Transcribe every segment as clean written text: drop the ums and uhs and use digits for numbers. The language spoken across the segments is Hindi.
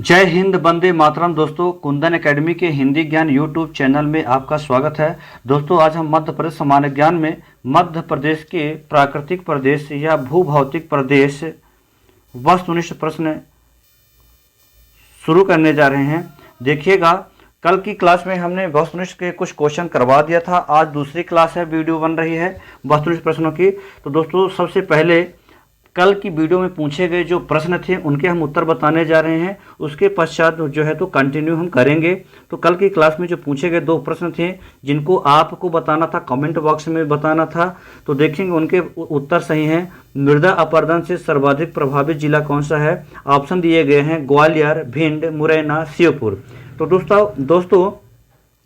जय हिंद, वंदे मातरम। दोस्तों, कुंदन एकेडमी के हिंदी ज्ञान यूट्यूब चैनल में आपका स्वागत है। दोस्तों, आज हम मध्य प्रदेश सामान्य ज्ञान में मध्य प्रदेश के प्राकृतिक प्रदेश या भूभौतिक प्रदेश वस्तुनिष्ठ प्रश्न शुरू करने जा रहे हैं। देखिएगा, कल की क्लास में हमने वस्तुनिष्ठ के कुछ क्वेश्चन करवा दिया था। आज दूसरी क्लास है, वीडियो बन रही है वस्तुनिष्ठ प्रश्नों की। तो दोस्तों, सबसे पहले कल की वीडियो में पूछे गए जो प्रश्न थे उनके हम उत्तर बताने जा रहे हैं। उसके पश्चात जो है तो कंटिन्यू हम करेंगे। तो कल की क्लास में जो पूछे गए दो प्रश्न थे जिनको आपको बताना था, कमेंट बॉक्स में बताना था। तो देखेंगे उनके उत्तर सही हैं। मृदा अपरदन से सर्वाधिक प्रभावित जिला कौन सा है? ऑप्शन दिए गए हैं ग्वालियर, भिंड, मुरैना, श्योपुर। तो दोस्तों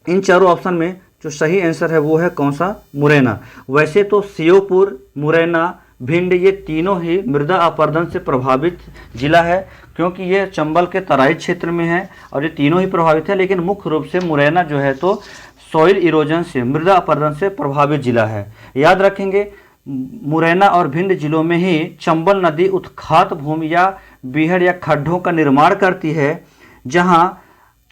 इन चारों ऑप्शन में जो सही आंसर है वो है कौन सा? मुरैना। वैसे तो श्योपुर, मुरैना, भिंड ये तीनों ही मृदा अपरदन से प्रभावित जिला है, क्योंकि ये चंबल के तराई क्षेत्र में है और ये तीनों ही प्रभावित है। लेकिन मुख्य रूप से मुरैना जो है तो सॉइल इरोजन से, मृदा अपरदन से प्रभावित जिला है। याद रखेंगे, मुरैना और भिंड जिलों में ही चंबल नदी उत्खात भूमि या बीहड़ या खड्डों का निर्माण करती है, जहाँ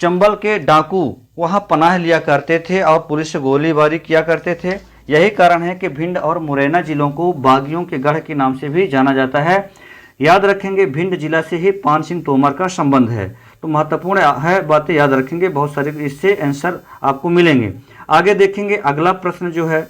चंबल के डाकू वहाँ पनाह लिया करते थे और पुलिस से गोलीबारी किया करते थे। यही कारण है कि भिंड और मुरैना जिलों को बागियों के गढ़ के नाम से भी जाना जाता है। याद रखेंगे, भिंड जिला से ही पान सिंह तोमर का संबंध है। तो महत्वपूर्ण है, बातें याद रखेंगे, बहुत सारे इससे आंसर आपको मिलेंगे। आगे देखेंगे, अगला प्रश्न जो है,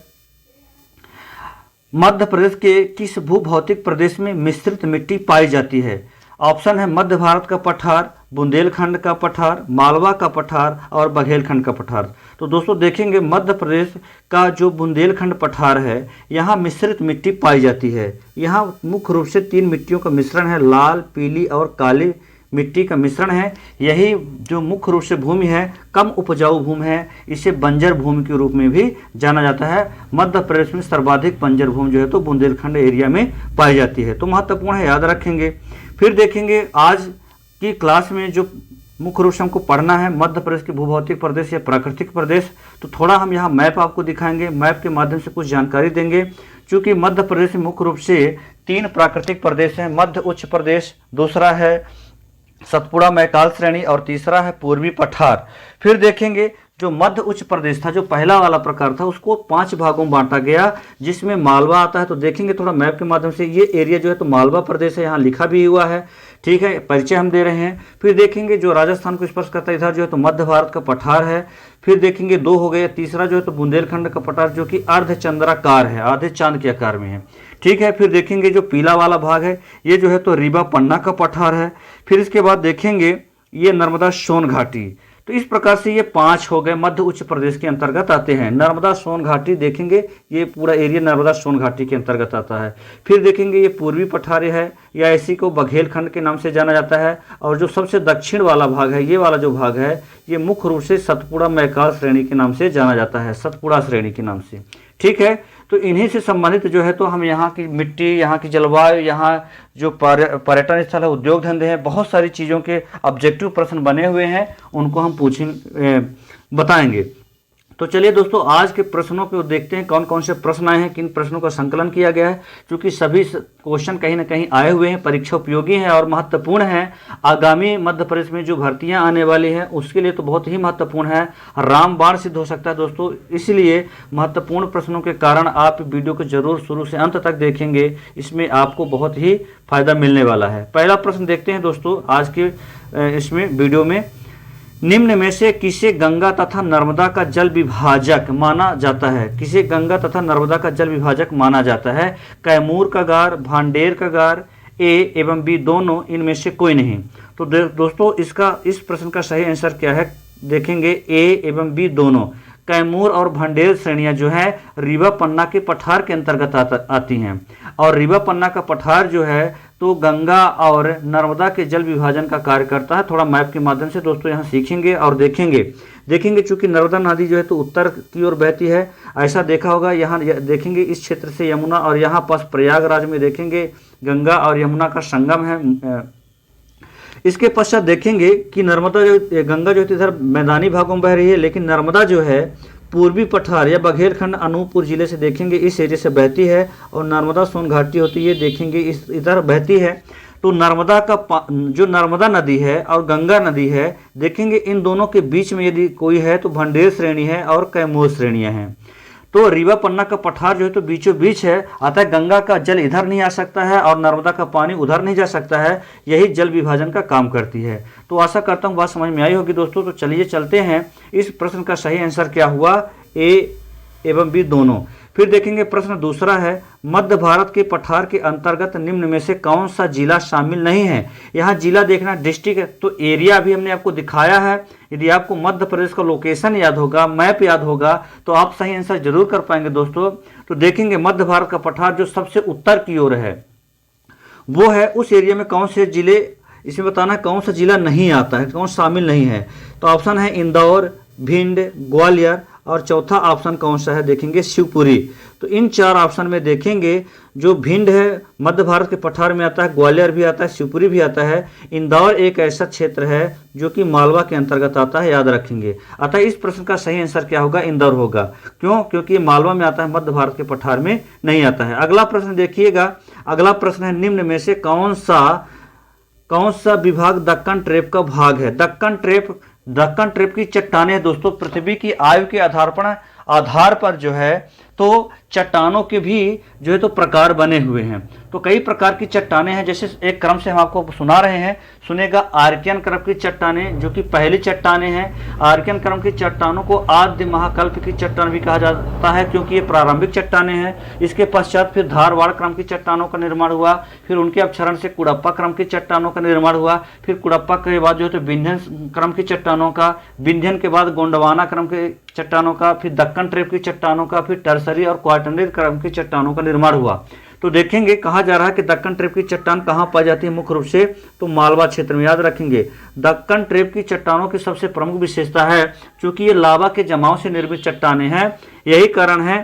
मध्य प्रदेश के किस भूभौतिक प्रदेश में मिश्रित मिट्टी पाई जाती है? ऑप्शन है मध्य भारत का पठार, बुंदेलखंड का पठार, मालवा का पठार और बघेलखंड का पठार। तो दोस्तों देखेंगे, मध्य प्रदेश का जो बुंदेलखंड पठार है यहाँ मिश्रित मिट्टी पाई जाती है। यहाँ मुख्य रूप से तीन मिट्टियों का मिश्रण है, लाल, पीली और काली मिट्टी का मिश्रण है। यही जो मुख्य रूप से भूमि है कम उपजाऊ भूमि है, इसे बंजर भूमि के रूप में भी जाना जाता है। मध्य प्रदेश में सर्वाधिक बंजर भूमि जो है तो बुंदेलखंड एरिया में पाई जाती है। तो महत्वपूर्ण है, याद रखेंगे। फिर देखेंगे, आज की क्लास में जो मुख्य रूप से हमको पढ़ना है मध्य प्रदेश के भूभौतिक प्रदेश या प्राकृतिक प्रदेश, तो थोड़ा हम यहाँ मैप आपको दिखाएंगे, मैप के माध्यम से कुछ जानकारी देंगे। क्योंकि मध्य प्रदेश में मुख्य रूप से तीन प्राकृतिक प्रदेश हैं, मध्य उच्च प्रदेश, दूसरा है सतपुड़ा मैकाल श्रेणी और तीसरा है पूर्वी पठार। फिर देखेंगे, जो मध्य उच्च प्रदेश था, जो पहला वाला प्रकार था, उसको 5 भागों में बांटा गया, जिसमें मालवा आता है। तो देखेंगे थोड़ा मैप के माध्यम से, ये एरिया जो है तो मालवा प्रदेश है, यहाँ लिखा भी हुआ है, ठीक है, परिचय हम दे रहे हैं। फिर देखेंगे, जो राजस्थान को स्पर्श करता है इधर जो है तो मध्य भारत का पठार है। फिर देखेंगे 2 हो गए, तीसरा जो है तो बुंदेलखंड का पठार जो कि अर्धचंद्राकार है, आधे चांद के आकार में है, ठीक है। फिर देखेंगे जो पीला वाला भाग है ये जो है तो रीवा पन्ना का पठार है। फिर इसके बाद देखेंगे ये नर्मदा सोन घाटी। तो इस प्रकार से ये 5 हो गए, मध्य उच्च प्रदेश के अंतर्गत आते हैं। नर्मदा सोन घाटी देखेंगे, ये पूरा एरिया नर्मदा सोन घाटी के अंतर्गत आता है। फिर देखेंगे ये पूर्वी पठार है, या इसी को बघेलखंड के नाम से जाना जाता है। और जो सबसे दक्षिण वाला भाग है, ये वाला जो भाग है, ये मुख्य रूप से सतपुड़ा मैकाल श्रेणी के नाम से जाना जाता है, सतपुड़ा श्रेणी के नाम से, ठीक है। तो इन्हीं से संबंधित जो है तो हम यहाँ की मिट्टी, यहाँ की जलवायु, यहाँ जो पर्यटन स्थल है, उद्योग धंधे हैं, बहुत सारी चीज़ों के ऑब्जेक्टिव प्रश्न बने हुए हैं, उनको हम बताएंगे। तो चलिए दोस्तों, आज के प्रश्नों को देखते हैं, कौन कौन से प्रश्न आए हैं, किन प्रश्नों का संकलन किया गया है। क्योंकि सभी क्वेश्चन कहीं ना कहीं आए हुए हैं, परीक्षा उपयोगी हैं और महत्वपूर्ण हैं। आगामी मध्य प्रदेश में जो भर्तियां आने वाली हैं उसके लिए तो बहुत ही महत्वपूर्ण है, रामबाण सिद्ध हो सकता है दोस्तों। इसलिए महत्वपूर्ण प्रश्नों के कारण आप वीडियो को जरूर शुरू से अंत तक देखेंगे, इसमें आपको बहुत ही फायदा मिलने वाला है। पहला प्रश्न देखते हैं दोस्तों आज के इसमें वीडियो में, निम्न में से किसे गंगा तथा नर्मदा का जल विभाजक माना जाता है? किसे गंगा तथा नर्मदा का जल विभाजक माना जाता है? कैमूर का गार, भांडेर का गार, ए एवं बी दोनों, इनमें से कोई नहीं। तो दोस्तों इस प्रश्न का सही आंसर क्या है? देखेंगे ए एवं बी दोनों। कैमूर और भांडेर श्रेणियां जो है रीवा पन्ना के पठार के अंतर्गत आती हैं, और रीवा पन्ना का पठार जो है तो गंगा और नर्मदा के जल विभाजन का कार्य करता है। थोड़ा मैप के माध्यम से दोस्तों यहाँ सीखेंगे और देखेंगे चूंकि नर्मदा नदी जो है तो उत्तर की ओर बहती है, ऐसा देखा होगा। यहाँ देखेंगे इस क्षेत्र से यमुना, और यहाँ पास प्रयागराज में देखेंगे गंगा और यमुना का संगम है। इसके पश्चात देखेंगे कि गंगा जो है इधर मैदानी भागों में बह रही है, लेकिन नर्मदा जो है पूर्वी पठार या बघेलखंड अनूपपुर जिले से देखेंगे इस एरिया से बहती है, और नर्मदा सोन घाटी होती है देखेंगे इस इधर बहती है। तो जो नर्मदा नदी है और गंगा नदी है, देखेंगे इन दोनों के बीच में यदि कोई है तो भंडेर श्रेणी है और कैमूर श्रेणियां हैं। तो रीवा पन्ना का पठार जो है तो बीचों बीच है, अतः गंगा का जल इधर नहीं आ सकता है और नर्मदा का पानी उधर नहीं जा सकता है। यही जल विभाजन का काम करती है। तो आशा करता हूँ बात समझ में आई होगी दोस्तों। तो चलिए चलते हैं, इस प्रश्न का सही आंसर क्या हुआ, ए एवं बी दोनों। फिर देखेंगे प्रश्न दूसरा है, मध्य भारत के पठार के अंतर्गत निम्न में से कौन सा जिला शामिल नहीं है। यहाँ जिला देखना, डिस्ट्रिक्ट है तो एरिया भी हमने आपको दिखाया है। यदि आपको मध्य प्रदेश का लोकेशन याद होगा, मैप याद होगा, तो आप सही आंसर जरूर कर पाएंगे दोस्तों। तो देखेंगे मध्य भारत का पठार जो सबसे उत्तर की ओर है, वो है उस एरिया में कौन से जिले, इसमें बताना कौन सा जिला नहीं आता है, कौन शामिल नहीं है। तो ऑप्शन है इंदौर, भिंड, ग्वालियर और चौथा ऑप्शन कौन सा है, देखेंगे शिवपुरी। तो इन चार ऑप्शन में देखेंगे जो भिंड है मध्य भारत के पठार में आता है, ग्वालियर भी आता है, शिवपुरी भी आता है। इंदौर एक ऐसा क्षेत्र है जो कि मालवा के अंतर्गत आता है, याद रखेंगे। अतः इस प्रश्न का सही आंसर क्या होगा, इंदौर होगा। क्यों? क्योंकि मालवा में आता है, मध्य भारत के पठार में नहीं आता है। अगला प्रश्न देखिएगा, अगला प्रश्न है, निम्न में से कौन सा विभाग दक्कन ट्रेप का भाग है। दक्कन ट्रेप की चट्टानें दोस्तों पृथ्वी की आयु के आधार पर जो है तो चट्टानों के भी जो है तो प्रकार बने हुए हैं। तो कई प्रकार की चट्टानें हैं, जैसे एक क्रम से हम आपको सुना रहे हैं, सुनेगा। आर्कियन क्रम की चट्टानें जो कि पहली चट्टानें हैं। आर्कियन क्रम की चट्टानों को आद्य महाकल्प की चट्टान भी कहा जाता है, क्योंकि ये प्रारंभिक चट्टानें हैं। इसके पश्चात फिर धारवाड़ क्रम की चट्टानों का निर्माण हुआ, फिर उनके अपक्षरण से कुड़प्पा क्रम की चट्टानों का निर्माण हुआ, फिर कुड़प्पा के बाद जो है तो विंध्यन क्रम की चट्टानों का, विंध्यन के बाद गोंडवाना क्रम के चट्टानों का, फिर दक्कन ट्रेप की चट्टानों का, फिर टर्सरी और क्वार्टरनरी क्रम की चट्टानों का निर्माण हुआ। तो देखेंगे कहा जा रहा है कि दक्कन ट्रेप की चट्टान कहाँ पाई जाती है, मुख्य रूप से तो मालवा क्षेत्र में, याद रखेंगे। दक्कन ट्रेप की चट्टानों की सबसे प्रमुख विशेषता है क्योंकि ये लावा के जमाव से निर्मित चट्टानें हैं। यही कारण है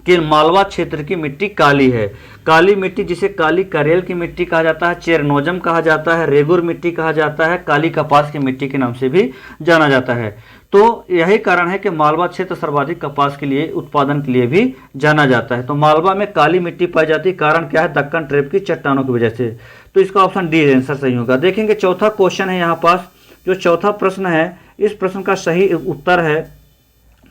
कि मालवा क्षेत्र की मिट्टी काली है। काली मिट्टी जिसे काली करेल की मिट्टी कहा जाता है, चेरनोजम कहा जाता है, रेगुर मिट्टी कहा जाता है, काली कपास की मिट्टी के नाम से भी जाना जाता है। तो यही कारण है कि मालवा क्षेत्र सर्वाधिक कपास के लिए उत्पादन के लिए भी जाना जाता है। तो मालवा में काली मिट्टी पाई जाती है, कारण क्या है, दक्कन ट्रेप की चट्टानों की वजह से। तो इसका ऑप्शन डी आंसर सही होगा। देखेंगे चौथा क्वेश्चन है यहाँ पास, जो चौथा प्रश्न है, इस प्रश्न का सही उत्तर है,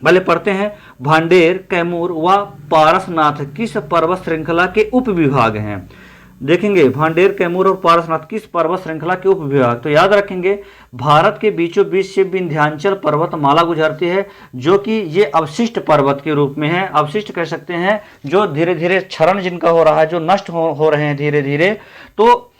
पहले पढ़ते हैं, भांडेर, कैमूर व पारसनाथ किस पर्वत श्रृंखला के उपविभाग हैं। देखेंगे भांडेर, कैमूर और पारसनाथ किस पर्वत श्रृंखला के उपविभाग। तो याद रखेंगे भारत के बीचों बीच से विंध्याचल पर्वतमाला गुजरती है, जो कि ये अवशिष्ट पर्वत के रूप में है। अवशिष्ट कह सकते हैं जो धीरे धीरे क्षरण जिनका हो रहा है, जो नष्ट हो रहे हैं धीरे धीरे। तो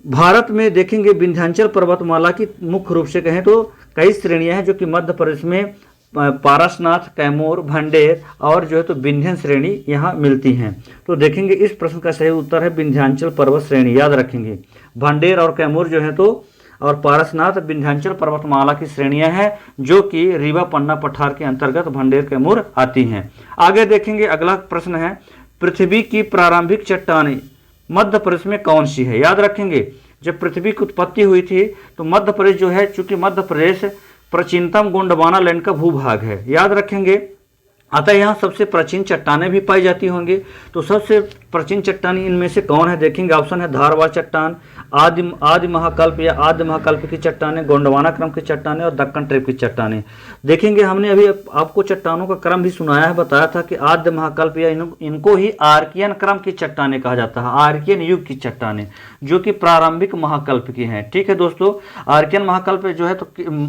भारत में देखेंगे विंध्याचल पर्वतमाला की मुख्य रूप से कहें तो कई श्रेणियां हैं, जो कि मध्य प्रदेश में पारसनाथ, कैमूर, भंडेर और जो है तो विंध्यन श्रेणी यहाँ मिलती हैं। तो देखेंगे इस प्रश्न का सही उत्तर है विंध्याचल पर्वत श्रेणी, याद रखेंगे। भंडेर और कैमूर जो है तो और पारसनाथ विंध्याचल पर्वतमाला की श्रेणियां हैं, जो कि रीवा पन्ना पठार के अंतर्गत भंडेर, कैमूर आती हैं। आगे देखेंगे अगला प्रश्न है, पृथ्वी की प्रारंभिक चट्टानें मध्य प्रदेश में कौन सी है। याद रखेंगे जब पृथ्वी की उत्पत्ति हुई थी तो मध्य प्रदेश जो है, चूंकि मध्य प्रदेश प्राचीनतम गोंडवाना लैंड का भूभाग है, याद रखेंगे। अतः यहाँ सबसे प्राचीन चट्टानें भी पाई जाती होंगी। तो सबसे प्राचीन चट्टान इनमें से कौन है, देखेंगे ऑप्शन है धारवाड़ चट्टान, आदि महाकल्प या आद्य महाकल्प की चट्टानें, गोंडवाना क्रम की चट्टानें और दक्कन ट्रेप की चट्टानें। देखेंगे हमने अभी आपको चट्टानों का क्रम भी सुनाया है, बताया था कि आद्य महाकल्प या इनको ही आर्कियन क्रम की चट्टानें कहा जाता है, आर्कियन युग की चट्टानें, जो कि प्रारंभिक महाकल्प की हैं। ठीक है दोस्तों, आर्कियन महाकल्प जो है तो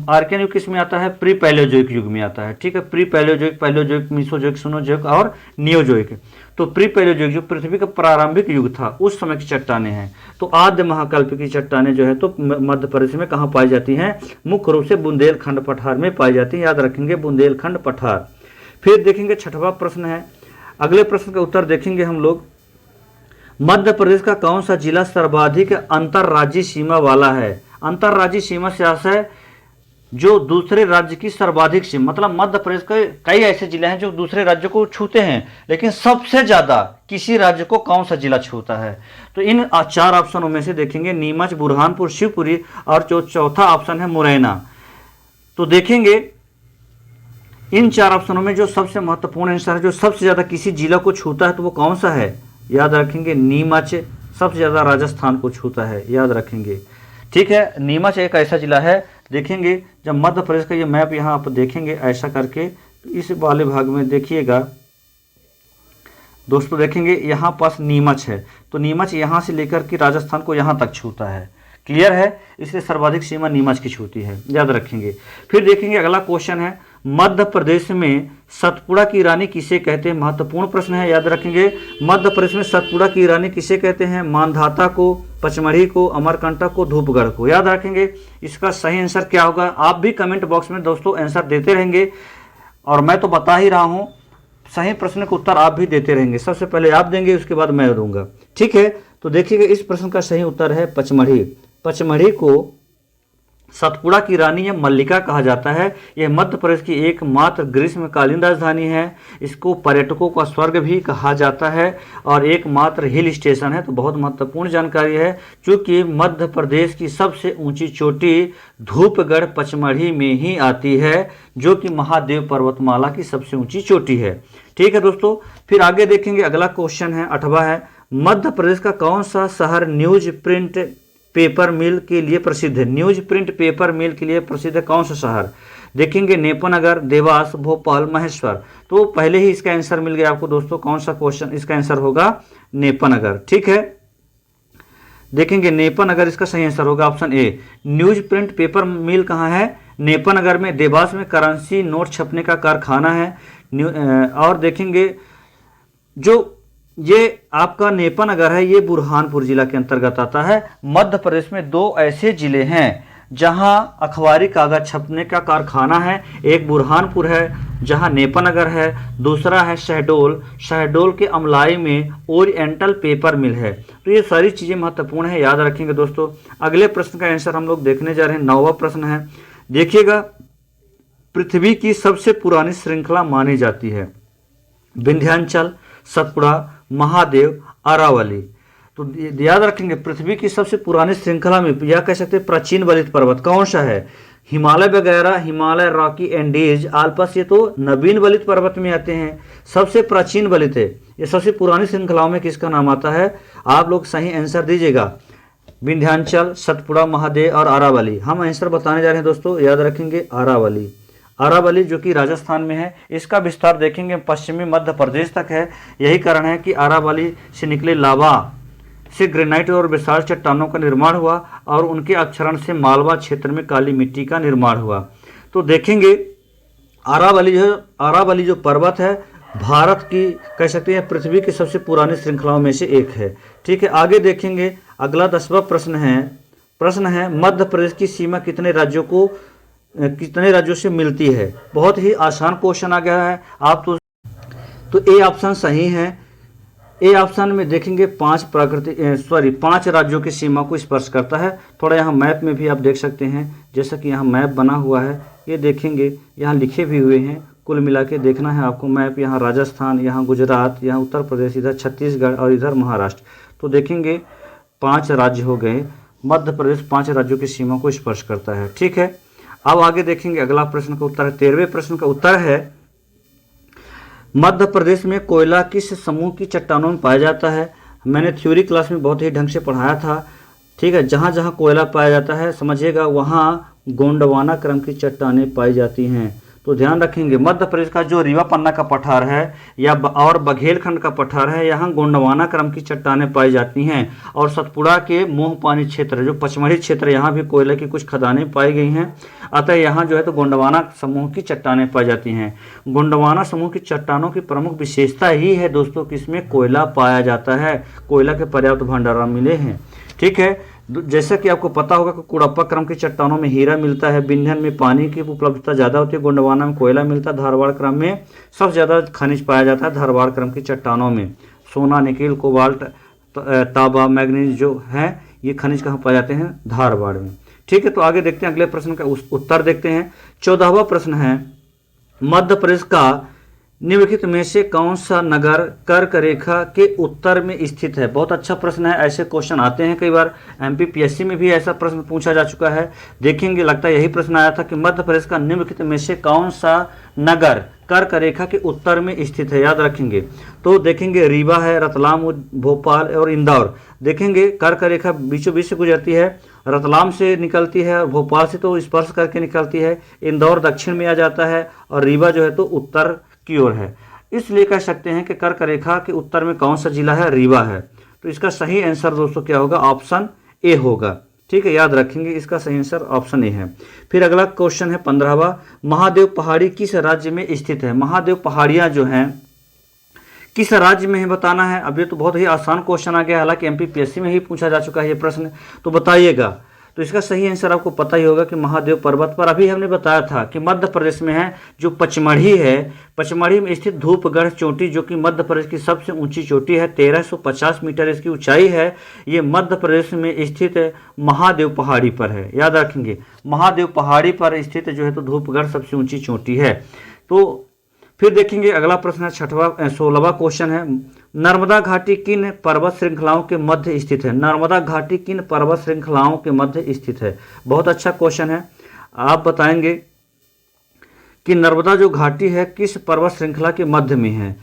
आर्कियन युग किस में आता है, प्री पैलियोजोइक युग में आता है। ठीक है, pre Palaeozoic, Palaeozoic, Mesozoic, Cenozoic और नियोजोइक। तो प्री पैलियोजोइक जो पृथ्वी का प्रारंभिक युग था उस समय की चट्टानें हैं। तो आद्य महाकल्प की चट्टानें जो है तो मध्य प्रदेश में कहाँ पाई जाती हैं, मुख्य रूप से बुंदेलखंड पठार में पाई जाती हैं, याद रखेंगे बुंदेलखंड पठार। फिर देखेंगे छठवां प्रश्न है, अगले प्रश्न का उत्तर देखेंगे हम लोग, मध्य प्रदेश का कौन सा जिला सर्वाधिक अंतर्राज्यीय सीमा वाला है। अंतर्राज्यीय सीमा से आशय जो दूसरे राज्य की सर्वाधिक सीमा, मतलब मध्य प्रदेश के कई ऐसे जिले हैं जो दूसरे राज्य को छूते हैं, लेकिन सबसे ज्यादा किसी राज्य को कौन सा जिला छूता है। तो इन चार ऑप्शनों में से देखेंगे नीमच, बुरहानपुर, शिवपुरी और जो चौथा ऑप्शन है मुरैना। तो देखेंगे इन चार ऑप्शनों में जो सबसे महत्वपूर्ण आंसर है, जो सबसे ज्यादा किसी जिला को छूता है, तो वो कौन सा है, याद रखेंगे नीमच, सबसे ज़्यादा राजस्थान को छूता है, याद रखेंगे। ठीक है, नीमच एक ऐसा जिला है, देखेंगे जब मध्य प्रदेश का ये मैप यहाँ आप देखेंगे ऐसा करके, तो इस वाले भाग में देखिएगा दोस्तों, देखेंगे यहाँ पास नीमच है, तो नीमच यहाँ से लेकर के राजस्थान को यहाँ तक छूता है। क्लियर है, इसलिए सर्वाधिक सीमा नीमच की छूती है, याद रखेंगे। फिर देखेंगे अगला क्वेश्चन है, मध्य प्रदेश में सतपुड़ा की रानी किसे कहते हैं? महत्वपूर्ण प्रश्न है, याद रखेंगे। मध्य प्रदेश में सतपुड़ा की रानी किसे कहते हैं? मानधाता को, पचमढ़ी को, अमरकंटक को, धूपगढ़ को, याद रखेंगे। इसका सही आंसर क्या होगा? आप भी कमेंट बॉक्स में दोस्तों आंसर देते रहेंगे, और मैं तो बता ही रहा हूँ, सही प्रश्न का उत्तर आप भी देते रहेंगे। सबसे पहले आप देंगे, उसके बाद मैं दूंगा। ठीक है, तो देखिएगा इस प्रश्न का सही उत्तर है पचमढ़ी। पचमढ़ी को सतपुड़ा की रानी या मल्लिका कहा जाता है। यह मध्य प्रदेश की एकमात्र ग्रीष्मकालीन राजधानी है। इसको पर्यटकों का स्वर्ग भी कहा जाता है और एकमात्र हिल स्टेशन है। तो बहुत महत्वपूर्ण जानकारी है, क्योंकि मध्य प्रदेश की सबसे ऊंची चोटी धूपगढ़ पचमढ़ी में ही आती है, जो कि महादेव पर्वतमाला की सबसे ऊंची चोटी है। ठीक है दोस्तों, फिर आगे देखेंगे अगला क्वेश्चन है 8वां है, मध्य प्रदेश का कौन सा शहर न्यूज प्रिंट पेपर मिल के लिए प्रसिद्ध है? न्यूज प्रिंट पेपर मिल के लिए प्रसिद्ध है कौन सा शहर? देखेंगे नेपानगर, देवास, भोपाल, महेश्वर। तो पहले ही इसका आंसर मिल गया आपको दोस्तों, कौन सा क्वेश्चन इसका आंसर होगा? नेपानगर। ठीक है, देखेंगे नेपानगर इसका सही आंसर होगा option A. Newsprint paper mill कहाँ है? नेपानगर में। देवास में करेंसी नोट छपने का कारखाना है। और देखेंगे जो ये आपका नेपानगर है, ये बुरहानपुर जिला के अंतर्गत आता है। मध्य प्रदेश में 2 ऐसे जिले हैं जहां अखबारी कागज छपने का कारखाना है। एक बुरहानपुर है जहां नेपानगर है, दूसरा है शहडोल। शहडोल के अमलाई में ओरिएंटल पेपर मिल है। तो ये सारी चीज़ें महत्वपूर्ण है, याद रखेंगे दोस्तों। अगले प्रश्न का आंसर हम लोग देखने जा रहे हैं। 9वां प्रश्न है, देखिएगा, पृथ्वी की सबसे पुरानी श्रृंखला मानी जाती है विंध्याचल, सतपुड़ा, महादेव, अरावली। तो याद रखेंगे, पृथ्वी की सबसे पुरानी श्रृंखला में या कह सकते हैं प्राचीन बलित पर्वत कौन सा है? हिमालय वगैरह, हिमालय, रॉकी, एंडीज, आल्पस, ये तो नवीन बलित पर्वत में आते हैं। सबसे प्राचीन बलित है, ये सबसे पुरानी श्रृंखलाओं में किसका नाम आता है? आप लोग सही आंसर दीजिएगा। विंध्याचल, सतपुड़ा, महादेव और अरावली। हम आंसर बताने जा रहे हैं दोस्तों, याद रखेंगे अरावली। अरावली जो कि राजस्थान में है, इसका विस्तार देखेंगे पश्चिमी मध्य प्रदेश तक है। यही कारण है कि अरावली से निकले लावा से ग्रेनाइट और विशाल चट्टानों का निर्माण हुआ और उनके अपक्षरण से मालवा क्षेत्र में काली मिट्टी का निर्माण हुआ। तो देखेंगे अरावली जो पर्वत है, भारत की कह सकते हैं पृथ्वी की सबसे पुरानी श्रृंखलाओं में से एक है। ठीक है, आगे देखेंगे अगला 10वां प्रश्न है मध्य प्रदेश की सीमा कितने राज्यों से मिलती है? बहुत ही आसान क्वेश्चन आ गया है। आप तो ए ऑप्शन सही है। ए ऑप्शन में देखेंगे 5 राज्यों की सीमा को स्पर्श करता है। थोड़ा यहाँ मैप में भी आप देख सकते हैं, जैसा कि यहाँ मैप बना हुआ है, ये देखेंगे यहाँ लिखे भी हुए हैं। कुल मिला के देखना है आपको मैप, यहाँ राजस्थान, यहाँ गुजरात, यहाँ उत्तर प्रदेश, इधर छत्तीसगढ़ और इधर महाराष्ट्र। तो देखेंगे 5 राज्य हो गए। मध्य प्रदेश 5 राज्यों की सीमा को स्पर्श करता है। ठीक है, अब आगे देखेंगे अगला प्रश्न का उत्तर है। 13वें प्रश्न का उत्तर है, मध्य प्रदेश में कोयला किस समूह की चट्टानों में पाया जाता है? मैंने थ्योरी क्लास में बहुत ही ढंग से पढ़ाया था। ठीक है, जहाँ जहाँ कोयला पाया जाता है समझिएगा, वहाँ गोंडवाना क्रम की चट्टानें पाई जाती हैं। तो ध्यान रखेंगे, मध्य प्रदेश का जो रीवा पन्ना का पठार है और बघेलखंड का पठार है, यहाँ गोंडवाना क्रम की चट्टानें पाई जाती हैं। और सतपुड़ा के मोहपानी क्षेत्र, जो पचमढ़ी क्षेत्र, यहाँ भी कोयले की कुछ खदानें पाई गई हैं। अतः यहाँ जो है तो गोंडवाना समूह की चट्टानें पाई जाती हैं। गोंडवाना समूह की चट्टानों की प्रमुख विशेषता ही है दोस्तों कि इसमें कोयला पाया जाता है, कोयला के पर्याप्त भंडार मिले हैं। ठीक है, जैसा कि आपको पता होगा कि कुड़प्पा क्रम की चट्टानों में हीरा मिलता है, विंध्यान में पानी की उपलब्धता ज़्यादा होती है, गोंडवाना में कोयला मिलता है, धारवाड़ क्रम में सबसे ज़्यादा खनिज पाया जाता है। धारवाड़ क्रम की चट्टानों में सोना, निकेल, कोबाल्ट, तांबा, मैग्नीज जो है, ये खनिज कहाँ पाए जाते हैं? धारवाड़ में। ठीक है, तो आगे देखते हैं, अगले प्रश्न का उत्तर देखते हैं। 14वां प्रश्न है, मध्य प्रदेश का निम्नलिखित में से कौन सा नगर कर्क रेखा के उत्तर में स्थित है? बहुत अच्छा प्रश्न है, ऐसे क्वेश्चन आते हैं कई बार, एमपीपीएससी में भी ऐसा प्रश्न पूछा जा चुका है। देखेंगे, लगता है यही प्रश्न आया था कि मध्य प्रदेश का निम्नलिखित में से कौन सा नगर कर्क रेखा के उत्तर में स्थित है, याद रखेंगे। तो देखेंगे रीवा है, रतलाम, भोपाल और इंदौर। देखेंगे कर्क रेखा बीचों बीच से गुजरती है, रतलाम से निकलती है और भोपाल से तो स्पर्श करके निकलती है, इंदौर दक्षिण में आ जाता है और रीवा जो है तो उत्तर की ओर है। इसलिए कह सकते हैं कि कर्क रेखा के उत्तर में कौन सा जिला है? रीवा है। तो इसका सही आंसर दोस्तों क्या होगा? ऑप्शन ए होगा। ठीक है, याद रखेंगे, इसका सही आंसर ऑप्शन ए है। फिर अगला क्वेश्चन है 15वां, महादेव पहाड़ी किस राज्य में स्थित है? महादेव पहाड़ियां जो हैं किस राज्य में है बताना है। अब ये तो बहुत ही आसान क्वेश्चन आ गया, हालांकि एमपीपीएससी में ही पूछा जा चुका है ये प्रश्न, तो बताइएगा। तो इसका सही आंसर आपको पता ही होगा कि महादेव पर्वत पर, अभी हमने बताया था कि मध्य प्रदेश में है जो पचमढ़ी है, पचमढ़ी में स्थित धूपगढ़ चोटी जो कि मध्य प्रदेश की सबसे ऊंची चोटी है, 1350 मीटर इसकी ऊंचाई है। ये मध्य प्रदेश में स्थित महादेव पहाड़ी पर है, याद रखेंगे, महादेव पहाड़ी पर स्थित जो है तो धूपगढ़ सबसे ऊंची चोटी है। तो फिर देखेंगे अगला प्रश्न है 16वां क्वेश्चन है, नर्मदा घाटी किन पर्वत श्रृंखलाओं के मध्य स्थित है? नर्मदा घाटी किन पर्वत श्रृंखलाओं के मध्य स्थित है? बहुत अच्छा क्वेश्चन है। आप बताएंगे कि नर्मदा जो घाटी है किस पर्वत श्रृंखला के मध्य में है?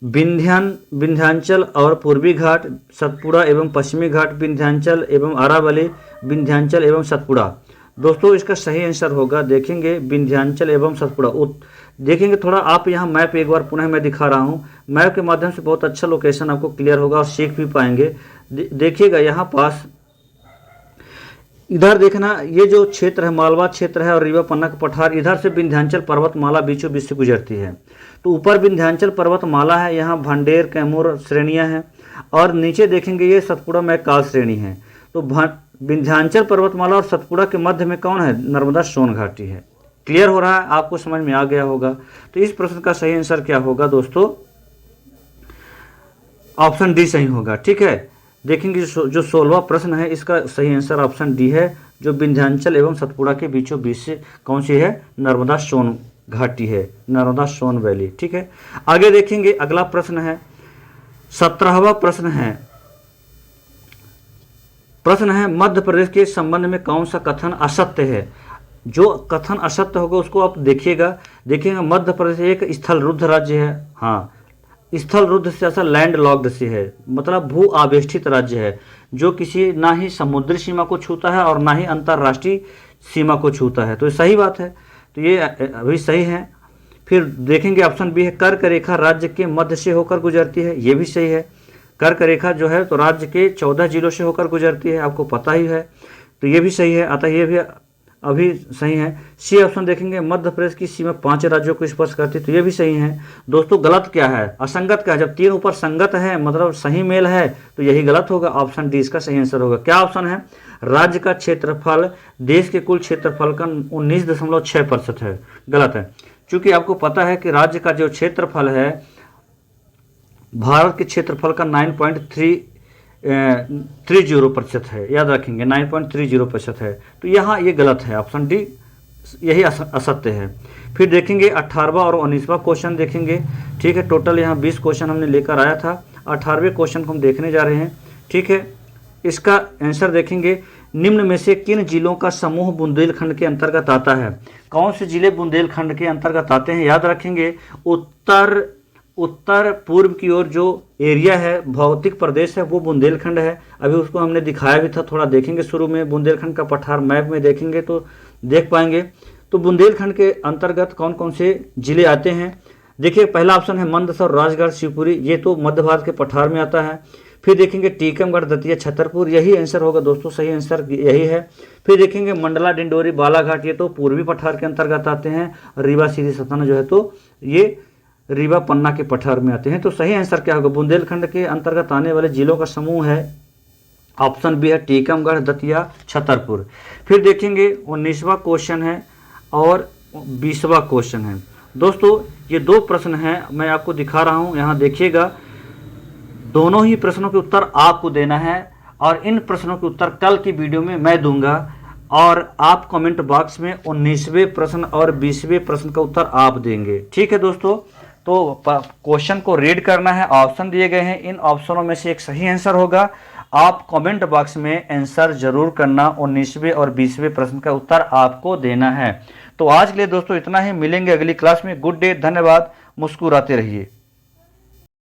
विंध्याचल और पूर्वी घाट, सतपुड़ा एवं पश्चिमी घाट, विंध्याचल एवं अरावली, विंध्याचल एवं सतपुड़ा। दोस्तों इसका सही आंसर होगा, देखेंगे विंध्याचल एवं सतपुड़ा। देखेंगे थोड़ा आप यहाँ मैप एक बार पुनः मैं दिखा रहा हूँ, मैप के माध्यम से बहुत अच्छा लोकेशन आपको क्लियर होगा और सीख भी पाएंगे। देखिएगा यहाँ पास, इधर देखना, ये जो क्षेत्र है मालवा क्षेत्र है और रीवा पन्ना का पठार, इधर से विंध्याचल पर्वतमाला बीचों बीच से गुजरती है। तो ऊपर विंध्याचल पर्वतमाला है, यहाँ भांडेर कैमूर श्रेणियाँ हैं और नीचे देखेंगे ये सतपुड़ा में काल श्रेणी है। तो विंध्याचल पर्वतमाला और सतपुड़ा के मध्य में कौन है? नर्मदा सोन घाटी है। क्लियर हो रहा है, आपको समझ में आ गया होगा। तो इस प्रश्न का सही आंसर क्या होगा दोस्तों? ऑप्शन डी सही होगा। ठीक है, देखेंगे जो 16वां प्रश्न है इसका सही आंसर ऑप्शन डी है, जो विंध्याचल एवं सतपुड़ा के बीचों बीच से कौन सी है? नर्मदा सोन घाटी है, नर्मदा सोन वैली। ठीक है, आगे देखेंगे अगला प्रश्न है 17वां प्रश्न है मध्य प्रदेश के संबंध में कौन सा कथन असत्य है? जो कथन असत्य होगा उसको आप देखिएगा मध्य प्रदेश एक स्थल रुद्ध राज्य है। हाँ, स्थल रुद्ध से ऐसा लैंड लॉक्ड से है, मतलब भू आवेष्टित राज्य है जो किसी ना ही समुद्री सीमा को छूता है और ना ही अंतर्राष्ट्रीय सीमा को छूता है। तो सही बात है, तो ये अभी सही है। फिर देखेंगे ऑप्शन बी है, कर्क रेखा राज्य के मध्य से होकर गुजरती है, ये भी सही है। कर्क रेखा जो है तो राज्य के 14 जिलों से होकर गुजरती है, आपको पता ही है, तो ये भी सही है। अतः ये भी अभी सही है। सी ऑप्शन देखेंगे, मध्य प्रदेश की सीमा 5 राज्यों को स्पर्श करती है, तो ये भी सही है। दोस्तों गलत क्या है? असंगत क्या है? जब 3 ऊपर संगत है मतलब सही मेल है तो यही गलत होगा। ऑप्शन डी इसका सही आंसर होगा। क्या ऑप्शन है? राज्य का क्षेत्रफल देश के कुल क्षेत्रफल का 19.6% है, गलत है। क्योंकि आपको पता है कि राज्य का जो क्षेत्रफल है भारत के क्षेत्रफल का 9.30% है, याद रखेंगे 9.30% है। तो यहाँ ये गलत है, ऑप्शन डी यही असत्य है। फिर देखेंगे 18वां और 19वां क्वेश्चन देखेंगे। ठीक है, टोटल यहाँ 20 क्वेश्चन हमने लेकर आया था, 18वें क्वेश्चन को हम देखने जा रहे हैं। ठीक है, इसका आंसर देखेंगे, निम्न में से किन जिलों का समूह बुंदेलखंड के अंतर्गत आता है? कौन से जिले बुंदेलखंड के अंतर्गत आते हैं? याद रखेंगे उत्तर पूर्व की ओर जो एरिया है, भौतिक प्रदेश है, वो बुंदेलखंड है। अभी उसको हमने दिखाया भी था, थोड़ा देखेंगे शुरू में बुंदेलखंड का पठार मैप में देखेंगे तो देख पाएंगे। तो बुंदेलखंड के अंतर्गत कौन कौन से जिले आते हैं? देखिए पहला ऑप्शन है मंदसौर, राजगढ़, शिवपुरी, ये तो मध्य भारत के पठार में आता है। फिर देखेंगे टीकमगढ़, दतिया, छतरपुर, यही आंसर होगा दोस्तों, सही आंसर यही है। फिर देखेंगे मंडला, डिंडोरी, बालाघाट, ये तो पूर्वी पठार के अंतर्गत आते हैं। रीवा, सीधी, सतना जो है तो ये रीवा पन्ना के पठार में आते हैं। तो सही आंसर क्या होगा? बुंदेलखंड के अंतर्गत आने वाले जिलों का समूह है, ऑप्शन बी है टीकमगढ़, दतिया, छतरपुर। फिर देखेंगे 19वां क्वेश्चन है और 20वां क्वेश्चन है। दोस्तों ये 2 प्रश्न हैं, मैं आपको दिखा रहा हूं, यहाँ देखिएगा। दोनों ही प्रश्नों के उत्तर आपको देना है और इन प्रश्नों के उत्तर कल की वीडियो में मैं दूंगा और आप कमेंट बॉक्स में 19वें प्रश्न और 20वें प्रश्न का उत्तर आप देंगे। ठीक है दोस्तों, तो क्वेश्चन को रीड करना है, ऑप्शन दिए गए हैं, इन ऑप्शनों में से एक सही आंसर होगा। आप कमेंट बॉक्स में आंसर जरूर करना, 19वें और 20वें प्रश्न का उत्तर आपको देना है। तो आज के लिए दोस्तों इतना ही, मिलेंगे अगली क्लास में। गुड डे, धन्यवाद, मुस्कुराते रहिए।